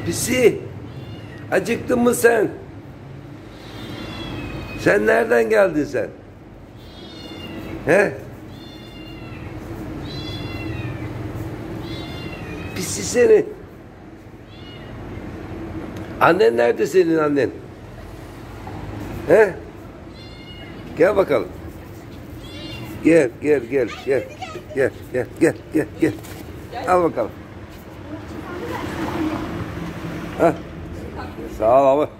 Pisi. Acıktın mı sen? Sen nereden geldin sen? He? Pisi seni. Annen nerede senin annen? He? Gel bakalım. Gel. Al bakalım. Heh. Sağ ol abi.